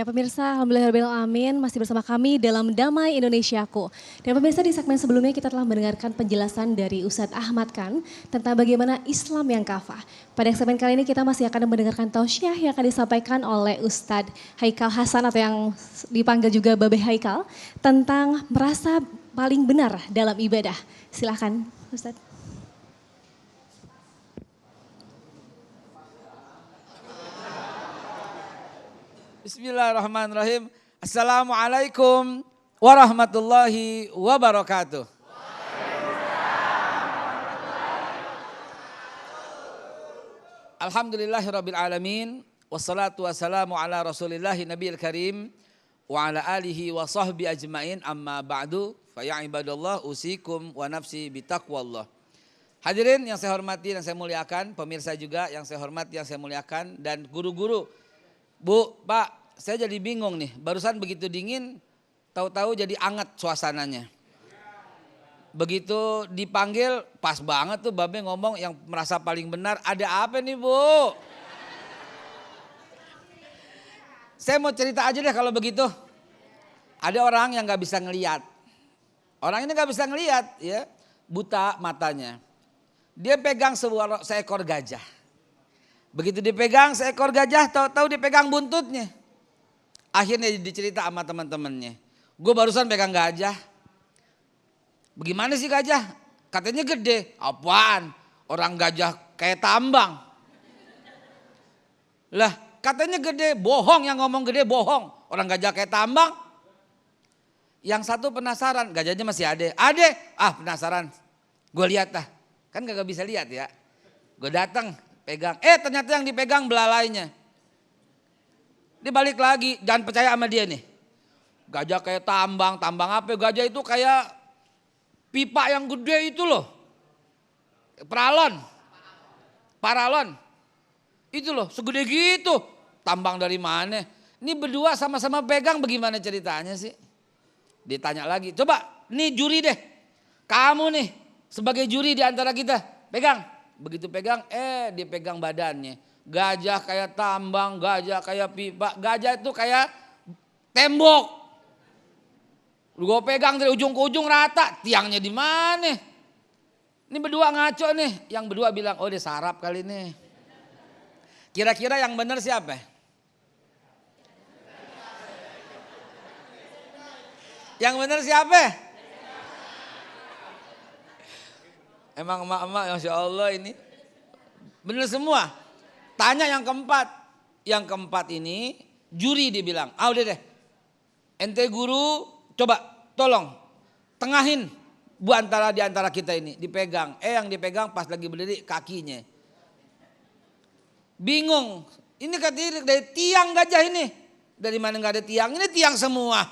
Ya pemirsa, alhamdulillahirrahmanirrahim masih bersama kami dalam Damai Indonesiaku. Dan pemirsa di segmen sebelumnya kita telah mendengarkan penjelasan dari Ustadz Ahmad Khan tentang bagaimana Islam yang kafah. Pada segmen kali ini kita masih akan mendengarkan tausiah yang akan disampaikan oleh Ustadz Haikal Hasan atau yang dipanggil juga Babe Haikal tentang merasa paling benar dalam ibadah. Silakan Ustadz. Bismillahirrahmanirrahim. Assalamualaikum warahmatullahi wabarakatuh. Alhamdulillahirabbil alamin wassalatu wassalamu ala rasulillahi nabiyil karim wa ala alihi wa sahbi ajmain amma ba'du fa ya ibadallah usikum wa nafsi bitaqwallah. Hadirin yang saya hormati dan saya muliakan, pemirsa juga yang saya hormati yang saya muliakan, dan guru-guru. Bu, Pak, saya jadi bingung nih. Barusan begitu dingin, tahu-tahu jadi anget suasananya. Begitu dipanggil, pas banget tuh Babe ngomong yang merasa paling benar. Ada apa nih, Bu? Saya mau cerita aja deh kalau begitu. Ada orang yang gak bisa ngelihat. Orang ini gak bisa ngelihat, ya, buta matanya. Dia pegang seekor gajah. Begitu dipegang seekor gajah, tahu-tahu dipegang buntutnya. Akhirnya dicerita sama teman-temannya. Gue barusan pegang gajah. Bagaimana sih gajah? Katanya gede. Apaan? Orang gajah kayak tambang. Lah katanya gede, bohong yang ngomong gede bohong. Orang gajah kayak tambang. Yang satu penasaran, gajahnya masih ada. Ada? Ah penasaran. Gue lihat dah. Kan gak bisa lihat ya. Gue datang. Pegang, ternyata yang dipegang belalainya. Dia balik lagi, jangan percaya sama dia nih. Gajah kayak tambang apa? Gajah itu kayak pipa yang gede itu loh. Paralon. Itu loh, segede gitu. Tambang dari mana? Ini berdua sama-sama pegang, bagaimana ceritanya sih? Ditanya lagi, coba nih juri deh. Kamu nih sebagai juri di antara kita, pegang. Begitu pegang, dia pegang badannya. Gajah kayak tambang, gajah kayak pipa, gajah itu kayak tembok. Gue pegang dari ujung ke ujung rata, tiangnya di mana? Ini berdua ngaco nih, yang berdua bilang, oh dia sarap kali ini. Kira-kira yang benar siapa? Yang benar siapa? Emang emak-emak Masya Allah ini bener semua. Tanya yang keempat. Yang keempat ini juri dibilang. Udah deh. Ente guru coba tolong tengahin di antara kita ini. Dipegang. Yang dipegang pas lagi berdiri kakinya. Bingung. Ini katanya dari tiang gajah ini. Dari mana gak ada tiang? Ini tiang semua.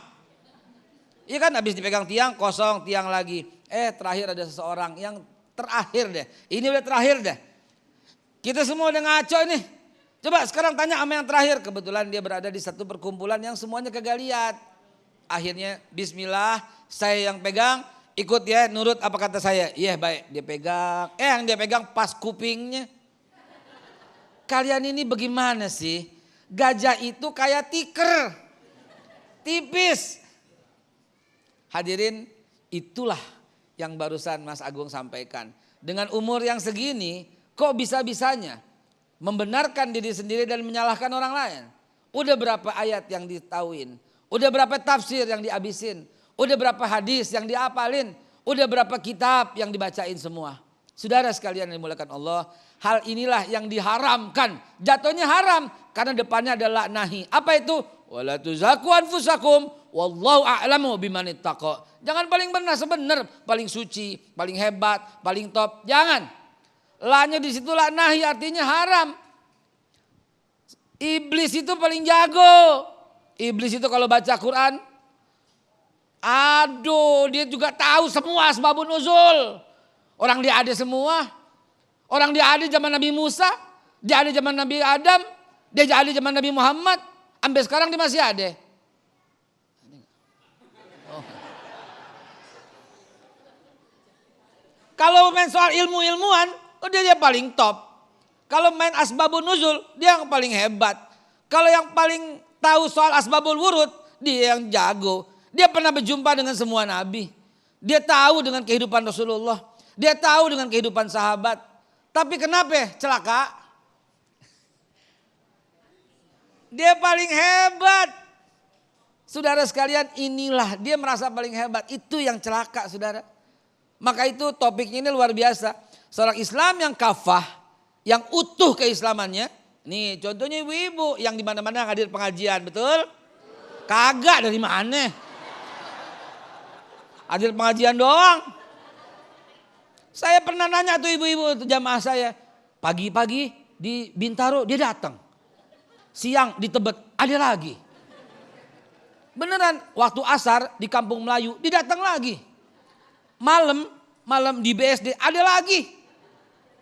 Iya kan habis dipegang tiang kosong tiang lagi. Terakhir ada seseorang yang terakhir deh. Ini udah terakhir deh. Kita semua udah ngaco nih. Coba sekarang tanya sama yang terakhir. Kebetulan dia berada di satu perkumpulan yang semuanya kagak lihat. Akhirnya bismillah saya yang pegang. Ikut ya nurut apa kata saya. Iya baik dia pegang. Yang dia pegang pas kupingnya. Kalian ini bagaimana sih? Gajah itu kayak tiker. Tipis. Hadirin itulah yang barusan Mas Agung sampaikan. Dengan umur yang segini, kok bisa-bisanya membenarkan diri sendiri dan menyalahkan orang lain? Udah berapa ayat yang ditauin? Udah berapa tafsir yang dihabisin? Udah berapa hadis yang diapalin? Udah berapa kitab yang dibacain semua? Saudara sekalian yang dimuliakan Allah, hal inilah yang diharamkan. Jatuhnya haram karena depannya adalah nahi. Apa itu? Wala tuzaku anfusakum wallahu a'lamu bimanittaqa. Jangan paling benar sebenar, paling suci, paling hebat, paling top. Jangan. Lanya di situ lah nahi artinya haram. Iblis itu paling jago. Iblis itu kalau baca Quran, dia juga tahu semua asbabun nuzul. Orang dia ada semua. Orang dia ada zaman Nabi Musa, dia ada zaman Nabi Adam, dia ada zaman Nabi Muhammad. Sampai sekarang dia masih ada. Kalau main soal ilmu-ilmuwan, dia paling top. Kalau main asbabun nuzul, dia yang paling hebat. Kalau yang paling tahu soal asbabul wurud, dia yang jago. Dia pernah berjumpa dengan semua nabi. Dia tahu dengan kehidupan Rasulullah. Dia tahu dengan kehidupan sahabat. Tapi kenapa celaka? Dia paling hebat. Saudara sekalian, inilah dia merasa paling hebat. Itu yang celaka, saudara. Maka itu topiknya ini luar biasa. Seorang Islam yang kafah, yang utuh keislamannya. Nih contohnya ibu-ibu yang di mana-mana hadir pengajian, betul? Kagak, dari mana? Hadir pengajian doang. Saya pernah nanya tuh ibu-ibu jamaah saya. Pagi-pagi di Bintaro dia datang. Siang di Tebet ada lagi. Beneran waktu asar di Kampung Melayu dia datang lagi. Malam di BSD ada lagi.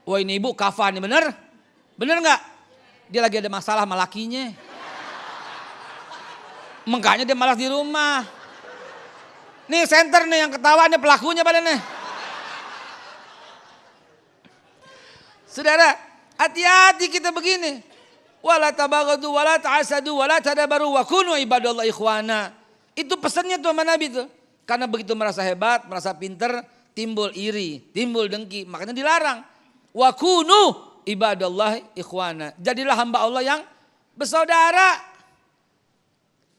Wah ini ibu kafah nih, bener? Bener gak? Dia lagi ada masalah sama lakinya. Makanya dia malas di rumah. Nih center nih yang ketawa nih pelakunya pada nih. Saudara, hati-hati kita begini. Wala tabaghadu wala ta'asadu wala tadabaru wa kunu ibadallah ikhwana. Itu pesannya tuh sama Nabi tuh. Karena begitu merasa hebat, merasa pinter, timbul iri, timbul dengki, makanya dilarang. Wa kunu ibadallah ikhwana. Jadilah hamba Allah yang bersaudara.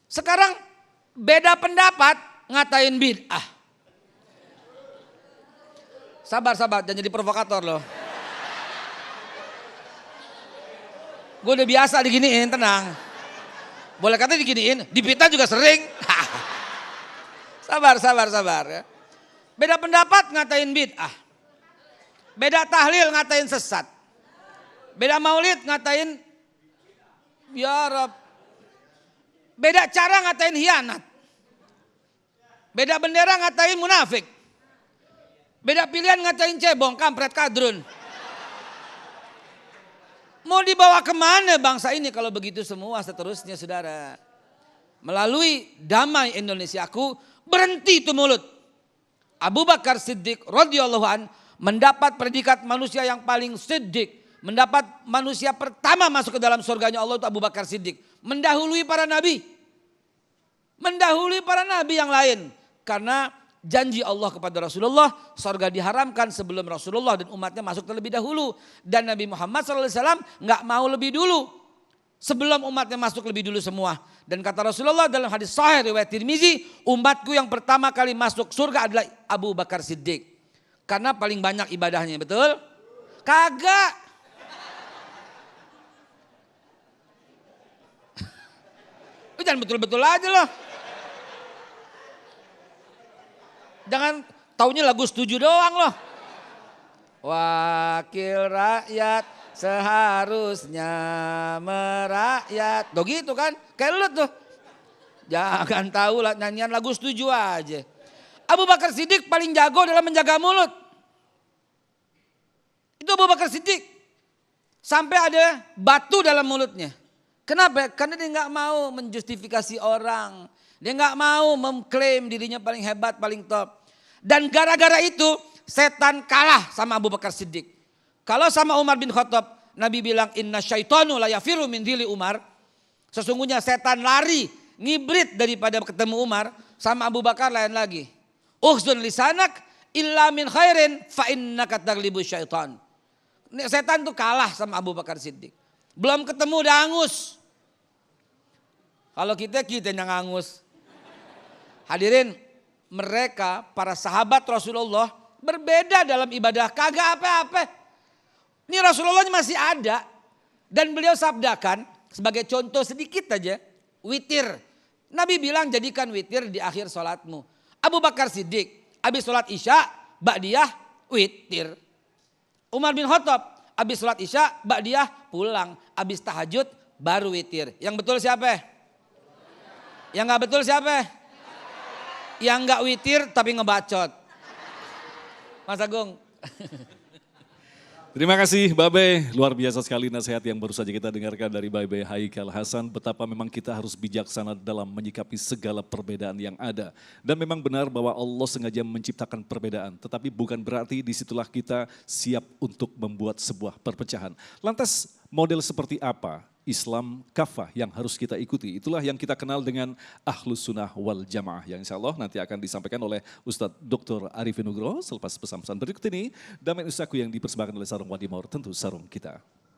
Sekarang beda pendapat ngatain bid'ah. Sabar, jangan jadi provokator loh. Gue udah biasa diginiin, tenang. Boleh kata diginiin, dipitnah juga sering. Sabar ya. Beda pendapat ngatain bid'ah. Beda tahlil ngatain sesat. Beda maulid ngatain ya Rab. Beda cara ngatain hianat. Beda bendera ngatain munafik. Beda pilihan ngatain cebong, kampret, kadrun. Mau dibawa kemana bangsa ini kalau begitu semua seterusnya saudara. Melalui Damai Indonesiaku berhenti itu mulut. Abu Bakar Siddiq radhiyallahu an mendapat predikat manusia yang paling siddiq. Mendapat manusia pertama masuk ke dalam surganya Allah itu Abu Bakar Siddiq. Mendahului para nabi. Mendahului para nabi yang lain. Karena janji Allah kepada Rasulullah, surga diharamkan sebelum Rasulullah dan umatnya masuk terlebih dahulu. Dan Nabi Muhammad SAW gak mau lebih dulu. Sebelum umatnya masuk lebih dulu semua. Dan kata Rasulullah dalam hadis sahih riwayat Tirmizi, umatku yang pertama kali masuk surga adalah Abu Bakar Siddiq. Karena paling banyak ibadahnya, betul? Kagak. Jangan betul-betul aja loh. Jangan taunya lagu setuju doang loh. Wakil rakyat seharusnya merakyat. Tuh gitu kan, kayak lu tuh. Jangan tahu lah nyanyian lagu setuju aja. Abu Bakar Siddiq paling jago dalam menjaga mulut. Itu Abu Bakar Siddiq. Sampai ada batu dalam mulutnya. Kenapa? Karena dia gak mau menjustifikasi orang. Dia gak mau mengklaim dirinya paling hebat, paling top. Dan gara-gara itu setan kalah sama Abu Bakar Siddiq. Kalau sama Umar bin Khattab, Nabi bilang inna syaitanu la yafiru min dili Umar. Sesungguhnya setan lari, ngibrit daripada ketemu Umar. Sama Abu Bakar lain lagi. Ukhzun lisanak illa min khairin fa innaka taglibu syaitan. Setan tuh kalah sama Abu Bakar Siddiq. Belum ketemu udah angus. Kalau kita yang angus. Hadirin, mereka para sahabat Rasulullah berbeda dalam ibadah, kagak apa-apa. Ini Rasulullah masih ada dan beliau sabdakan sebagai contoh sedikit aja, witir. Nabi bilang jadikan witir di akhir sholatmu. Abu Bakar Siddiq habis sholat isya, ba'diyah witir. Umar bin Khattab habis sholat isya, ba'diyah pulang, habis tahajud baru witir. Yang betul siapa? Yang nggak betul siapa? Yang nggak witir tapi ngebacot. Mas Agung. Terima kasih Babe, luar biasa sekali nasihat yang baru saja kita dengarkan dari Babe Haikal Hasan. Betapa memang kita harus bijaksana dalam menyikapi segala perbedaan yang ada. Dan memang benar bahwa Allah sengaja menciptakan perbedaan. Tetapi bukan berarti disitulah kita siap untuk membuat sebuah perpecahan. Lantas model seperti apa Islam kafah yang harus kita ikuti. Itulah yang kita kenal dengan Ahlus Sunnah wal Jamaah yang insya Allah nanti akan disampaikan oleh Ustadz Dr. Arifin Nugroho selepas pesan-pesan berikut ini. Damai usahaku yang dipersembahkan oleh Sarung Wadimor, tentu sarung kita.